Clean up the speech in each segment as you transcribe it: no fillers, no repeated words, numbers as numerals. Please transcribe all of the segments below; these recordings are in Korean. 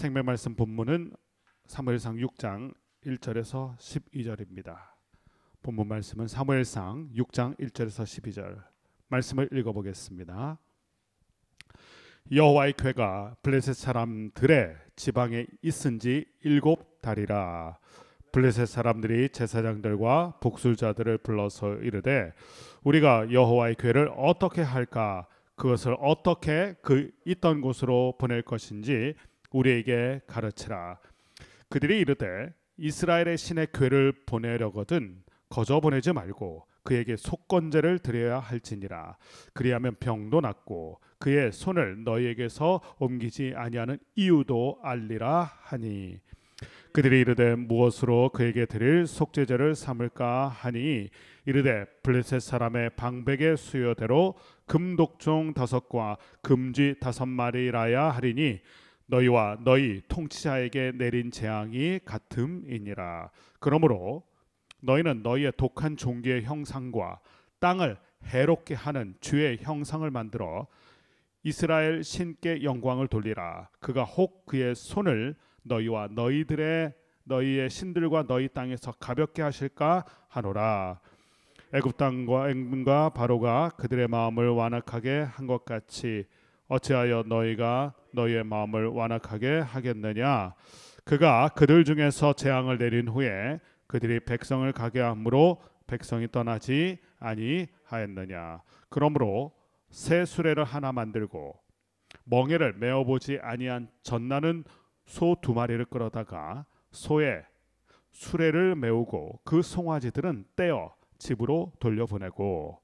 생명 말씀 본문은 사무엘상 6장 1절에서 12절입니다. 본문 말씀은 사무엘상 6장 1절에서 12절 말씀을 읽어보겠습니다. 여호와의 궤가 블레셋 사람들의 지방에 있은지 7달이라. 블레셋 사람들이 제사장들과 복술자들을 불러서 이르되 우리가 여호와의 궤를 어떻게 할까? 그것을 어떻게 그 있던 곳으로 보낼 것인지 우리에게 가르치라. 그들이 이르되 이스라엘의 신의 궤를 보내려거든 거저 보내지 말고 그에게 속건제를 드려야 할지니라. 그리하면 병도 낫고 그의 손을 너희에게서 옮기지 아니하는 이유도 알리라 하니, 그들이 이르되 무엇으로 그에게 드릴 속죄제를 삼을까 하니 이르되 블레셋 사람의 방백의 수요대로 금독종 5과 금쥐 5마리라야 하리니 너희와 너희 통치자에게 내린 재앙이 같음이니라. 그러므로 너희는 너희의 독한 종기의 형상과 땅을 해롭게 하는 주의 형상을 만들어 이스라엘 신께 영광을 돌리라. 그가 혹 그의 손을 너희와 너희의 신들과 너희 땅에서 가볍게 하실까 하노라. 애굽 땅과 바로가 그들의 마음을 완악하게 한 것 같이 어찌하여 너희가 너희의 마음을 완악하게 하겠느냐. 그가 그들 중에서 재앙을 내린 후에 그들이 백성을 가게 함으로 백성이 떠나지 아니하였느냐. 그러므로 새 수레를 하나 만들고 멍에를 메어보지 아니한 젖나는 소 2마리를 끌어다가 소의 수레를 메우고 그 송아지들은 떼어 집으로 돌려보내고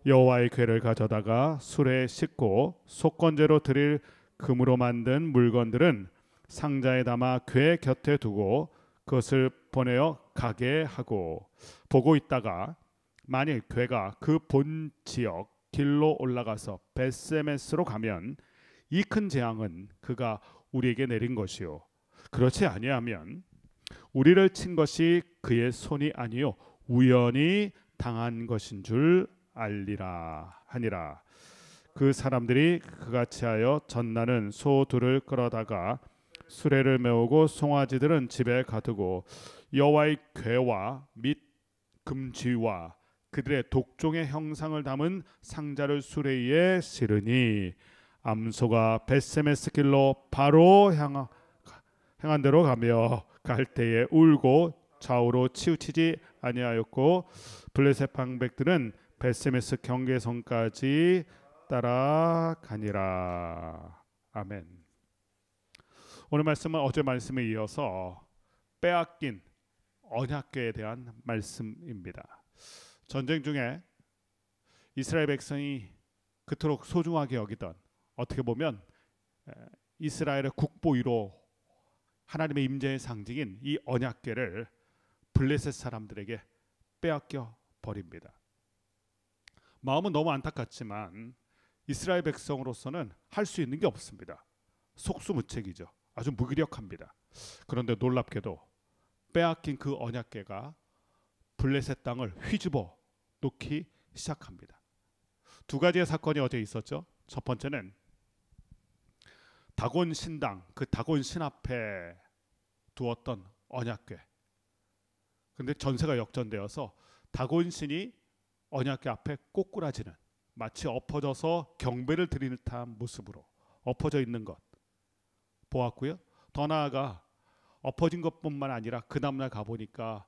여호와의 궤를 가져다가 수레에 싣고 속건제로 드릴 금으로 만든 물건들은 상자에 담아 궤 곁에 두고 그것을 보내어 가게 하고, 보고 있다가 만일 궤가 그 본 지역 길로 올라가서 벳세메스로 가면 이 큰 재앙은 그가 우리에게 내린 것이요 그렇지 아니하면 우리를 친 것이 그의 손이 아니요 우연히 당한 것인 줄 알리라 하니라. 그 사람들이 그같이 하여 젖나는 소 2를 끌어다가 수레를 메우고 송아지들은 집에 가두고 여호와의 궤와 및 금쥐와 그들의 독종의 형상을 담은 상자를 수레 위에 실으니 암소가 벳세메스 길로 바로 향한 대로 가며 갈 때에 울고 좌우로 치우치지 아니하였고 블레셋 방백들은 벳세메스 경계선까지 따라가니라. 아멘. 오늘 말씀은 어제 말씀에 이어서 빼앗긴 언약궤에 대한 말씀입니다. 전쟁 중에 이스라엘 백성이 그토록 소중하게 여기던, 어떻게 보면 이스라엘의 국보위로 하나님의 임재의 상징인 이 언약궤를 블레셋 사람들에게 빼앗겨 버립니다. 마음은 너무 안타깝지만 이스라엘 백성으로서는 할 수 있는 게 없습니다. 속수무책이죠. 아주 무기력합니다. 그런데 놀랍게도 빼앗긴 그 언약궤가 블레셋 땅을 휘집어 놓기 시작합니다. 2가지의 사건이 어제 있었죠. 첫 번째는 다곤 신당, 그 다곤 신 앞에 두었던 언약궤. 그런데 전세가 역전되어서 다곤 신이 언약궤 앞에 꼬꾸라지는, 마치 엎어져서 경배를 드리는 듯한 모습으로 엎어져 있는 것 보았고요. 더 나아가 엎어진 것뿐만 아니라 그 다음날 가보니까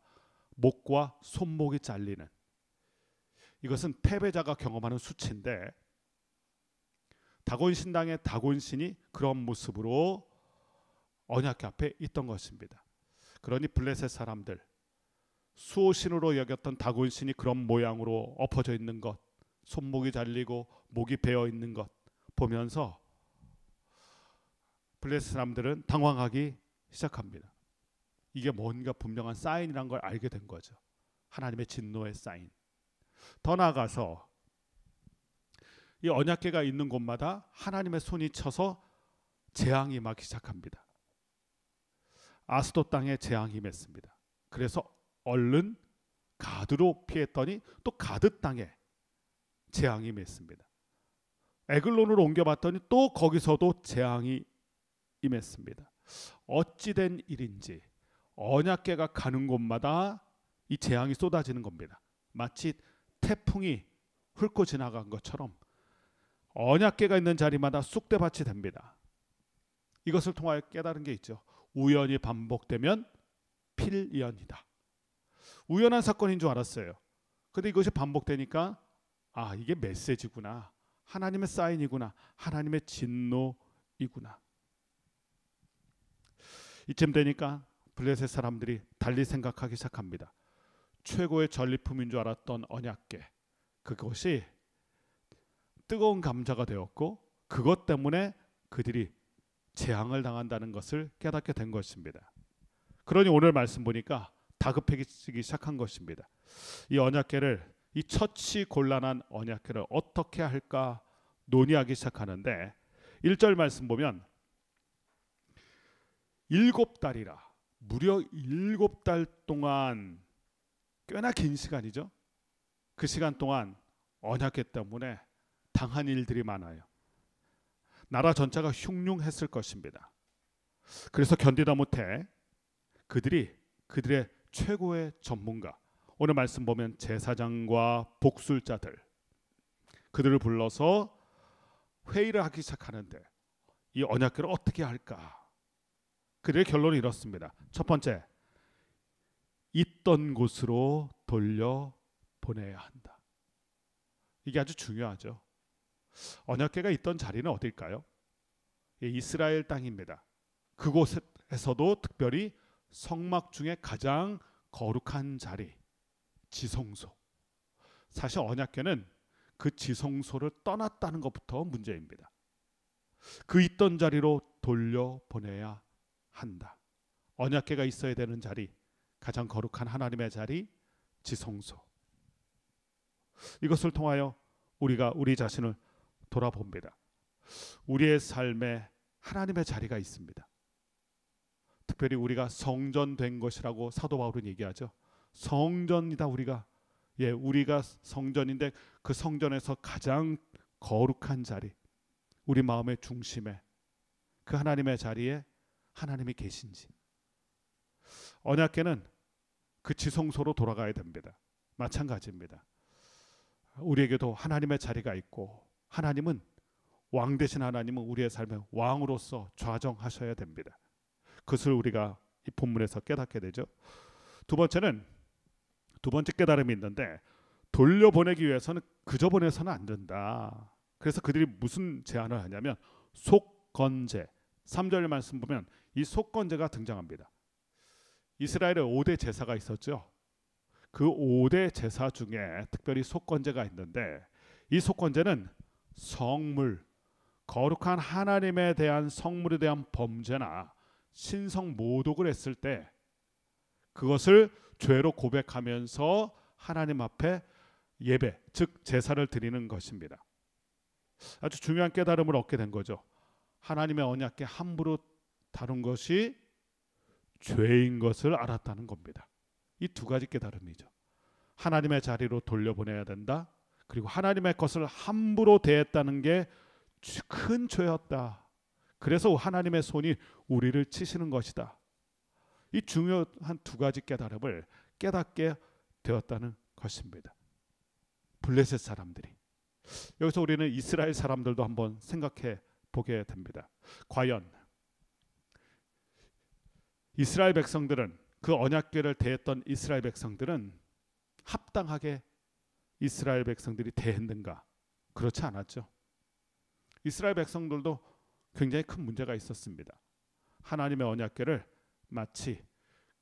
목과 손목이 잘리는, 이것은 패배자가 경험하는 수치인데 다곤 신당의 다곤 신이 그런 모습으로 언약궤 앞에 있던 것입니다. 그러니 블레셋 사람들, 수호신으로 여겼던 다곤 신이 그런 모양으로 엎어져 있는 것, 손목이 잘리고 목이 베어 있는 것 보면서 블레셋 사람들은 당황하기 시작합니다. 이게 뭔가 분명한 사인이란 걸 알게 된 거죠. 하나님의 진노의 사인. 더 나아가서 이 언약궤가 있는 곳마다 하나님의 손이 쳐서 재앙이 임하기 시작합니다. 아스돗 땅에 재앙이 임했습니다. 그래서 얼른 가드로 피했더니 또 가드 땅에 재앙이 임했습니다. 에글론으로 옮겨봤더니 또 거기서도 재앙이 임했습니다. 어찌된 일인지 언약궤가 가는 곳마다 이 재앙이 쏟아지는 겁니다. 마치 태풍이 훑고 지나간 것처럼 언약궤가 있는 자리마다 쑥대밭이 됩니다. 이것을 통하여 깨달은 게 있죠. 우연이 반복되면 필연이다. 우연한 사건인 줄 알았어요. 근데 이것이 반복되니까 아, 이게 메시지구나. 하나님의 사인이구나. 하나님의 진노이구나. 이쯤 되니까 블레셋 사람들이 달리 생각하기 시작합니다. 최고의 전리품인 줄 알았던 언약궤, 그것이 뜨거운 감자가 되었고 그것 때문에 그들이 재앙을 당한다는 것을 깨닫게 된 것입니다. 그러니 오늘 말씀 보니까 다급해지기 시작한 것입니다. 이 언약궤를, 이 처치 곤란한 언약궤를 어떻게 할까 논의하기 시작하는데 1절 말씀 보면 7달이라, 무려 7달 동안, 꽤나 긴 시간이죠. 그 시간 동안 언약궤 때문에 당한 일들이 많아요. 나라 전체가 흉흉했을 것입니다. 그래서 견디다 못해 그들의 최고의 전문가, 오늘 말씀 보면 제사장과 복술자들, 그들을 불러서 회의를 하기 시작하는데 이 언약궤를 어떻게 할까? 그들의 결론이 이렇습니다. 첫 번째, 있던 곳으로 돌려보내야 한다. 이게 아주 중요하죠. 언약궤가 있던 자리는 어딜까요? 이스라엘 땅입니다. 그곳에서도 특별히 성막 중에 가장 거룩한 자리, 지성소. 사실 언약궤는 그 지성소를 떠났다는 것부터 문제입니다. 그 있던 자리로 돌려보내야 한다. 언약궤가 있어야 되는 자리, 가장 거룩한 하나님의 자리, 지성소. 이것을 통하여 우리가 우리 자신을 돌아봅니다. 우리의 삶에 하나님의 자리가 있습니다. 특별히 우리가 성전된 것이라고 사도 바울은 얘기하죠. 성전이다 우리가. 우리가 성전인데 그 성전에서 가장 거룩한 자리, 우리 마음의 중심에 그 하나님의 자리에 하나님이 계신지. 언약궤는 그 지성소로 돌아가야 됩니다. 마찬가지입니다. 우리에게도 하나님의 자리가 있고 하나님은, 왕 되신 하나님은 우리의 삶의 왕으로서 좌정하셔야 됩니다. 그것을 우리가 이 본문에서 깨닫게 되죠. 두 번째 깨달음이 있는데, 돌려보내기 위해서는 그저 보내서는 안 된다. 그래서 그들이 무슨 제안을 하냐면 속건제. 3절 말씀 보면 이 속건제가 등장합니다. 이스라엘에 5대 제사가 있었죠. 그 5대 제사 중에 특별히 속건제가 있는데, 이 속건제는 성물, 거룩한 하나님에 대한 성물에 대한 범죄나 신성 모독을 했을 때 그것을 죄로 고백하면서 하나님 앞에 예배, 즉 제사를 드리는 것입니다. 아주 중요한 깨달음을 얻게 된 거죠. 하나님의 언약궤 함부로 다룬 것이 죄인 것을 알았다는 겁니다. 이 두 가지 깨달음이죠. 하나님의 자리로 돌려보내야 된다. 그리고 하나님의 것을 함부로 대했다는 게 큰 죄였다. 그래서 하나님의 손이 우리를 치시는 것이다. 이 중요한 두 가지 깨달음을 깨닫게 되었다는 것입니다. 블레셋 사람들이. 여기서 우리는 이스라엘 사람들도 한번 생각해 보게 됩니다. 과연 이스라엘 백성들은, 그 언약궤를 대했던 이스라엘 백성들은 합당하게 이스라엘 백성들이 대했는가? 그렇지 않았죠. 이스라엘 백성들도 굉장히 큰 문제가 있었습니다. 하나님의 언약궤를 마치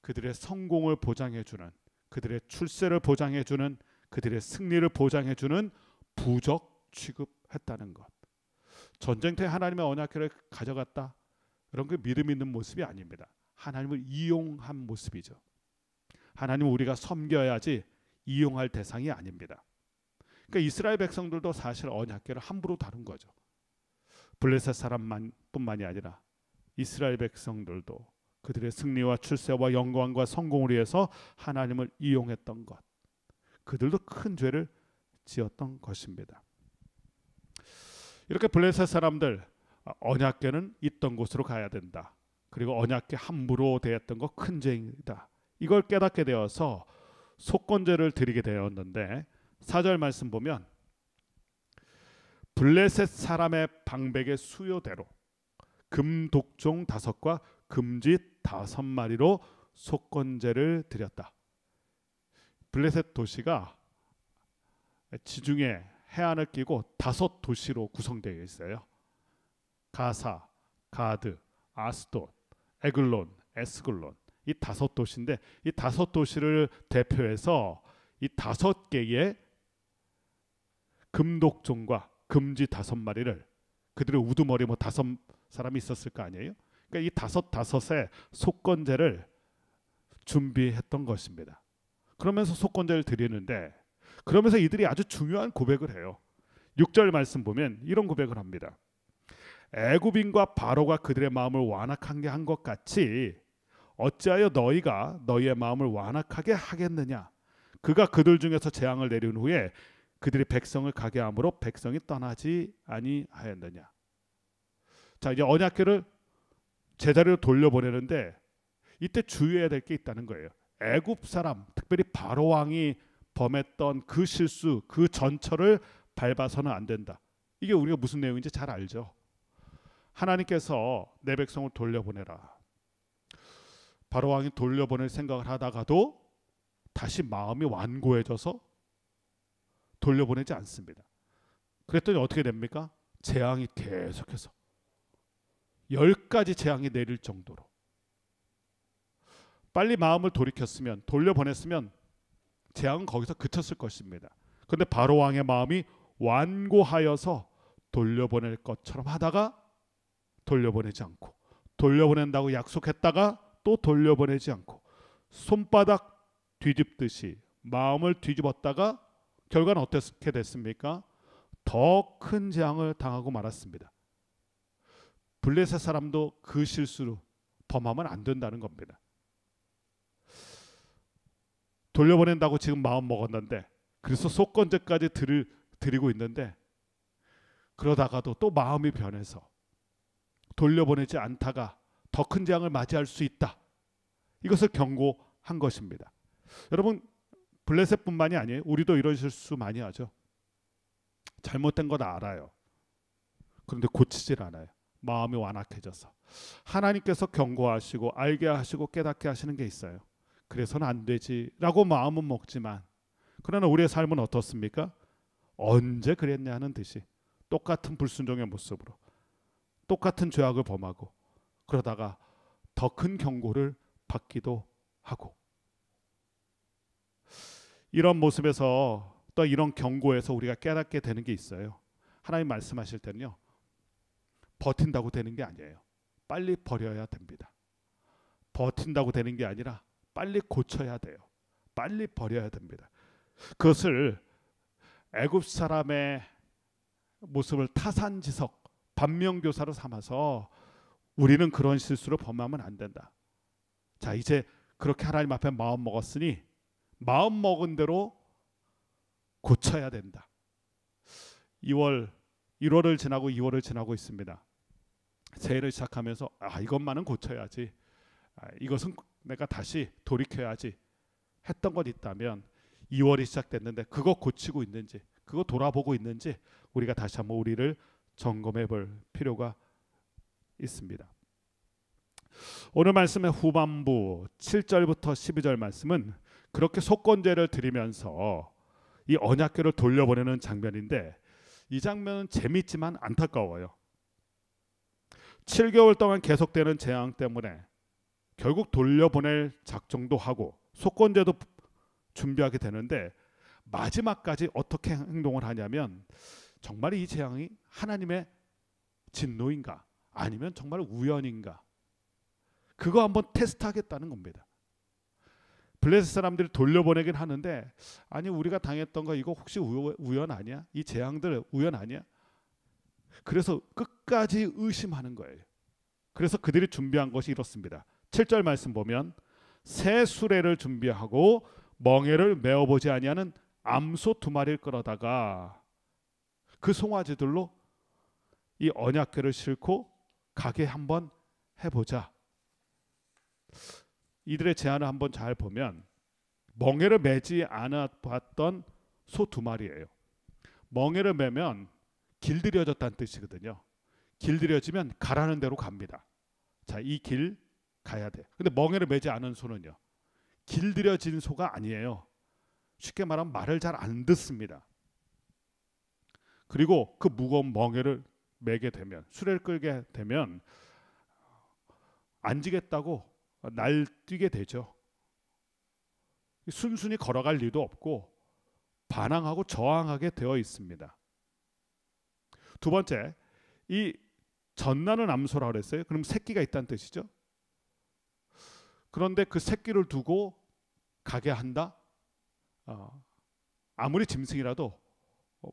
그들의 성공을 보장해주는, 그들의 출세를 보장해주는, 그들의 승리를 보장해주는 부적 취급했다는 것. 전쟁터에 하나님의 언약궤를 가져갔다, 그런 그 믿음 있는 모습이 아닙니다. 하나님을 이용한 모습이죠. 하나님은 우리가 섬겨야지 이용할 대상이 아닙니다. 그러니까 이스라엘 백성들도 사실 언약궤를 함부로 다룬 거죠. 블레셋 사람뿐만이 아니라 이스라엘 백성들도 그들의 승리와 출세와 영광과 성공을 위해서 하나님을 이용했던 것, 그들도 큰 죄를 지었던 것입니다. 이렇게 블레셋 사람들, 언약궤는 있던 곳으로 가야 된다. 그리고 언약궤 함부로 대했던 거 큰 죄이다. 이걸 깨닫게 되어서 속건제를 드리게 되었는데 4절 말씀 보면 블레셋 사람의 방백의 수요대로 금독종 5과 금쥐 5마리로 속건제를 드렸다. 블레셋 도시가 지중해 해안을 끼고 5도시로 구성되어 있어요. 가사, 가드, 아스돗, 에글론, 에스글론, 이 5도시인데 이 5도시를 대표해서 이 5개의 금독종과 금쥐 5마리를, 그들의 우두머리 5사람이 있었을 거 아니에요. 그러니까 이 5의 속건제를 준비했던 것입니다. 그러면서 속건제를 드리는데, 그러면서 이들이 아주 중요한 고백을 해요. 6절 말씀 보면 이런 고백을 합니다. 애굽인과 바로가 그들의 마음을 완악하게 한 것 같이 어찌하여 너희가 너희의 마음을 완악하게 하겠느냐. 그가 그들 중에서 재앙을 내린 후에 그들이 백성을 가게 함으로 백성이 떠나지 아니하였느냐. 자, 이제 언약궤를 제자리로 돌려보내는데 이때 주의해야 될 게 있다는 거예요. 애굽 사람, 특별히 바로 왕이 범했던 그 실수, 그 전철을 밟아서는 안 된다. 이게 우리가 무슨 내용인지 잘 알죠. 하나님께서 내 백성을 돌려보내라. 바로 왕이 돌려보낼 생각을 하다가도 다시 마음이 완고해져서 돌려보내지 않습니다. 그랬더니 어떻게 됩니까? 재앙이 계속해서 10가지 재앙이 내릴 정도로. 빨리 마음을 돌이켰으면, 돌려보냈으면 재앙은 거기서 그쳤을 것입니다. 그런데 바로 왕의 마음이 완고하여서 돌려보낼 것처럼 하다가 돌려보내지 않고, 돌려보낸다고 약속했다가 또 돌려보내지 않고, 손바닥 뒤집듯이 마음을 뒤집었다가 결과는 어떻게 됐습니까? 더 큰 재앙을 당하고 말았습니다. 블레셋 사람도 그 실수로 범하면 안 된다는 겁니다. 돌려보낸다고 지금 마음 먹었는데, 그래서 속건제까지 드리고 있는데, 그러다가도 또 마음이 변해서 돌려보내지 않다가 더 큰 재앙을 맞이할 수 있다. 이것을 경고한 것입니다. 여러분, 블레셋뿐만이 아니에요. 우리도 이런 실수 많이 하죠. 잘못된 건 알아요. 그런데 고치질 않아요. 마음이 완악해져서. 하나님께서 경고하시고 알게 하시고 깨닫게 하시는 게 있어요. 그래서는 안 되지라고 마음은 먹지만, 그러나 우리의 삶은 어떻습니까? 언제 그랬냐 하는 듯이 똑같은 불순종의 모습으로 똑같은 죄악을 범하고, 그러다가 더 큰 경고를 받기도 하고, 이런 모습에서 또 이런 경고에서 우리가 깨닫게 되는 게 있어요. 하나님 말씀하실 때는요, 버틴다고 되는 게 아니에요. 빨리 버려야 됩니다. 버틴다고 되는 게 아니라 빨리 고쳐야 돼요. 빨리 버려야 됩니다. 그것을 애굽 사람의 모습을 타산지석, 반면교사로 삼아서 우리는 그런 실수를 범하면 안 된다. 자, 이제 그렇게 하나님 앞에 마음 먹었으니 마음 먹은 대로 고쳐야 된다. 1월을 지나고 2월을 지나고 있습니다. 새해를 시작하면서 이것만은 고쳐야지, 이것은 내가 다시 돌이켜야지 했던 것 있다면 2월이 시작됐는데 그거 고치고 있는지, 그거 돌아보고 있는지 우리가 다시 한번 우리를 점검해 볼 필요가 있습니다. 오늘 말씀의 후반부 7절부터 12절 말씀은 그렇게 속건제를 드리면서 이 언약궤를 돌려보내는 장면인데, 이 장면은 재밌지만 안타까워요. 7개월 동안 계속되는 재앙 때문에 결국 돌려보낼 작정도 하고 속건제도 준비하게 되는데, 마지막까지 어떻게 행동을 하냐면, 정말 이 재앙이 하나님의 진노인가 아니면 정말 우연인가, 그거 한번 테스트하겠다는 겁니다. 블레셋 사람들이 돌려보내긴 하는데, 아니 우리가 당했던 거 이거 혹시 우연 아니야? 이 재앙들 우연 아니야? 그래서 끝까지 의심하는 거예요. 그래서 그들이 준비한 것이 이렇습니다. 7절 말씀 보면 새 수레를 준비하고 멍에를 메어보지 아니하는 암소 2마리를 끌어다가 그 송아지들로 이 언약궤를 싣고 가게 한번 해보자. 이들의 제안을 한번 잘 보면 멍에를 매지 않아 봤던 소 두 마리예요. 멍에를 매면 길들여졌다는 뜻이거든요. 길들여지면 가라는 대로 갑니다. 자, 이 길 가야 돼. 근데 멍에를 매지 않은 소는요, 길들여진 소가 아니에요. 쉽게 말하면 말을 잘 안 듣습니다. 그리고 그 무거운 멍에를 매게 되면, 수레를 끌게 되면 안 지겠다고 날뛰게 되죠. 순순히 걸어갈 리도 없고 반항하고 저항하게 되어 있습니다. 두 번째, 이 젖나는 암소라고 그랬어요. 그럼 새끼가 있다는 뜻이죠. 그런데 그 새끼를 두고 가게 한다? 아무리 짐승이라도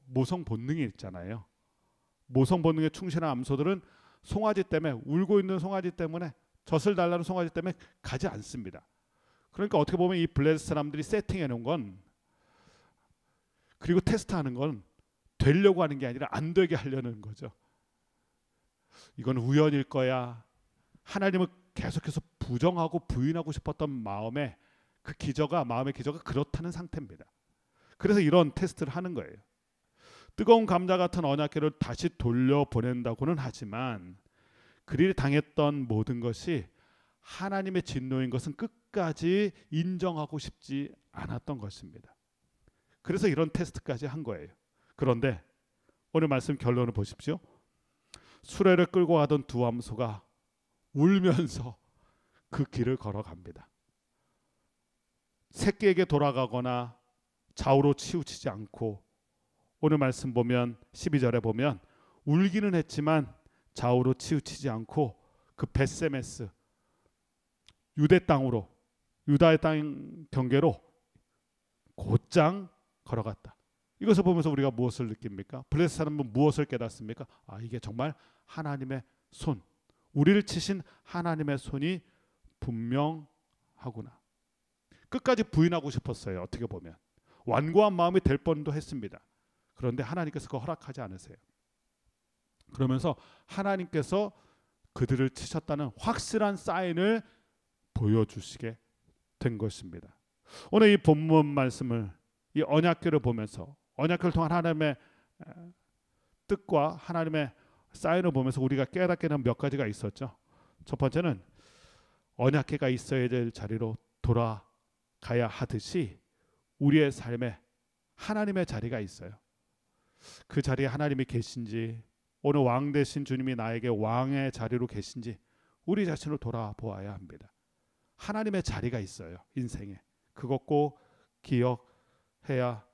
모성 본능이 있잖아요. 모성 본능에 충실한 암소들은 송아지 때문에, 울고 있는 송아지 때문에, 젖을 달라는 송아지 때문에 가지 않습니다. 그러니까 어떻게 보면 이 블레셋 사람들이 세팅해 놓은 건, 그리고 테스트하는 건 되려고 하는 게 아니라 안 되게 하려는 거죠. 이건 우연일 거야. 하나님을 계속해서 부정하고 부인하고 싶었던 마음의 기저가 그렇다는 상태입니다. 그래서 이런 테스트를 하는 거예요. 뜨거운 감자 같은 언약궤를 다시 돌려보낸다고는 하지만 그들이 당했던 모든 것이 하나님의 진노인 것은 끝까지 인정하고 싶지 않았던 것입니다. 그래서 이런 테스트까지 한 거예요. 그런데 오늘 말씀 결론을 보십시오. 수레를 끌고 가던 두 암소가 울면서 그 길을 걸어갑니다. 새끼에게 돌아가거나 좌우로 치우치지 않고, 오늘 말씀 보면 12절에 보면 울기는 했지만 좌우로 치우치지 않고 그 벳세메스, 유대 땅으로, 유다의 땅 경계로 곧장 걸어갔다. 이것을 보면서 우리가 무엇을 느낍니까? 블레셋 사람은 무엇을 깨닫습니까? 이게 정말 하나님의 손, 우리를 치신 하나님의 손이 분명하구나. 끝까지 부인하고 싶었어요. 어떻게 보면 완고한 마음이 될 뻔도 했습니다. 그런데 하나님께서 그거 허락하지 않으세요. 그러면서 하나님께서 그들을 치셨다는 확실한 사인을 보여주시게 된 것입니다. 오늘 이 본문 말씀을, 이 언약궤를 보면서, 언약궤를 통한 하나님의 뜻과 하나님의 사인을 보면서 우리가 깨닫게 된 몇 가지가 있었죠. 첫 번째는 언약궤가 있어야 될 자리로 돌아가야 하듯이 우리의 삶에 하나님의 자리가 있어요. 그 자리에 하나님이 계신지, 오늘 왕 되신 주님이 나에게 왕의 자리로 계신지 우리 자신을 돌아보아야 합니다. 하나님의 자리가 있어요, 인생에. 그것 꼭 기억해야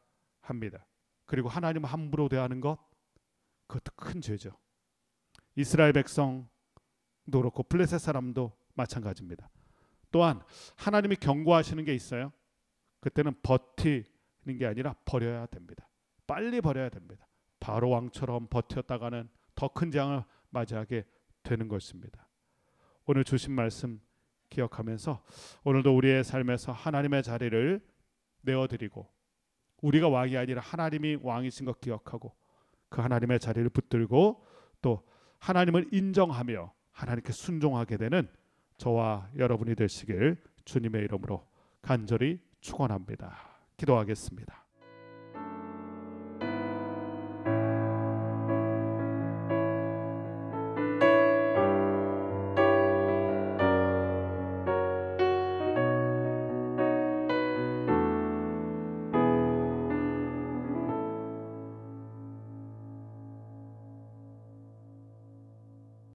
합니다. 그리고 하나님 함부로 대하는 것, 그것도 큰 죄죠. 이스라엘 백성도 그렇고 블레셋 사람도 마찬가지입니다. 또한 하나님이 경고하시는 게 있어요. 그때는 버티는 게 아니라 버려야 됩니다. 빨리 버려야 됩니다. 바로 왕처럼 버텼다가는 더 큰 재앙을 맞이하게 되는 것입니다. 오늘 주신 말씀 기억하면서 오늘도 우리의 삶에서 하나님의 자리를 내어드리고, 우리가 왕이 아니라 하나님이 왕이신 것 기억하고 그 하나님의 자리를 붙들고 또 하나님을 인정하며 하나님께 순종하게 되는 저와 여러분이 되시길 주님의 이름으로 간절히 축원합니다. 기도하겠습니다.